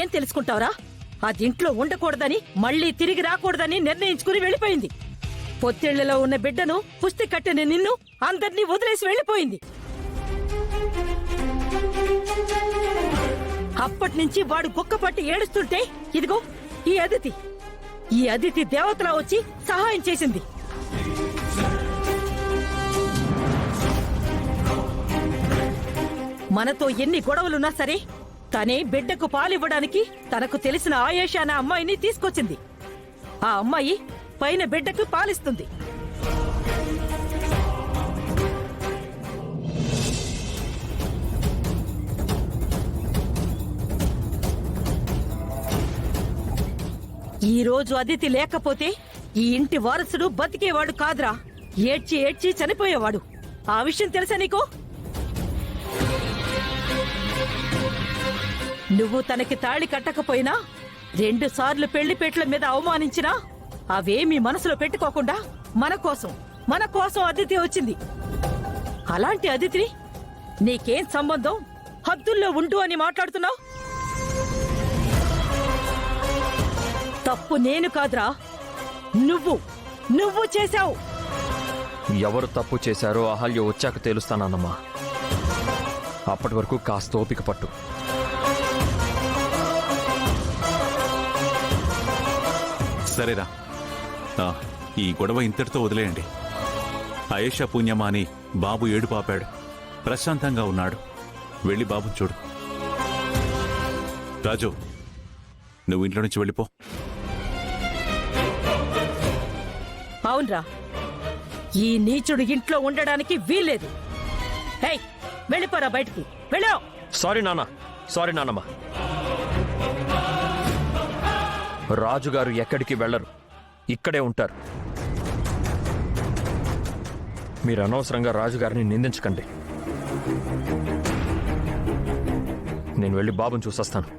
ఏం తెలుసుకుంటావురా? అదింట్లో ఉండకూడదని, మళ్ళీ తిరిగి రాకూడదని నిర్ణయించుకుని వెళ్ళిపోయింది. పొత్తిళ్లలో ఉన్న బిడ్డను, పుస్తి కట్టిన నిన్ను అందర్నీ వదిలేసి వెళ్ళిపోయింది. అప్పటినుంచి వాడు కుక్కపట్టి ఏడుస్తుంటే ఇదిగో ఈ అదితి దేవతలా వచ్చి సహాయం చేసింది. మనతో ఎన్ని గొడవలున్నా సరే తనే బిడ్డకు పాలివ్వడానికి తనకు తెలిసిన ఆయేష అనే అమ్మాయిని తీసుకొచ్చింది. ఆ అమ్మాయి పైన బిడ్డకు పాలిస్తుంది. ఈ రోజు అదితి లేకపోతే ఈ ఇంటి వారసుడు బతికేవాడు కాదురా. ఏడ్చి ఏడ్చి చనిపోయేవాడు. ఆ విషయం తెలుసా నీకు? నువ్వు తనకి తాళి కట్టకపోయినా 2 సార్లు పెళ్లిపేట్ల మీద అవమానించినా అవేమీ మనసులో పెట్టుకోకుండా మన కోసం అదితి వచ్చింది. అలాంటి అదితిని నీకేం సంబంధం? హద్దుల్లో ఉండు అని మాట్లాడుతున్నావు. తప్పు నేను కాదురా, నువ్వు చేశావు. ఎవరు తప్పు చేశారో అహల్య వచ్చాక తేలుస్తానమ్మా. అప్పటి వరకు కాస్త ఓపిక పట్టు. సరేరా, ఈ గొడవ ఇంతటితో వదిలేయండి. ఆయేషా పుణ్యమా అని బాబు ఏడు పాపాడు, ప్రశాంతంగా ఉన్నాడు. వెళ్ళి బాబుని చూడు. రాజు, నువ్వు ఇంట్లో నుంచి వెళ్ళిపో. అవునరా, ఈ నీచుడు ఇంట్లో ఉండడానికి వీల్లేదు. హే, వెళ్ళిపోరా బయటికి, వెళ్ళో. సారీ నాన్నమ్మ. రాజుగారు ఎక్కడికి వెళ్లరు, ఇక్కడే ఉంటారు. మీరు అనవసరంగా రాజుగారిని నిందించకండి. నేను వెళ్ళి బాబుని చూసొస్తాను.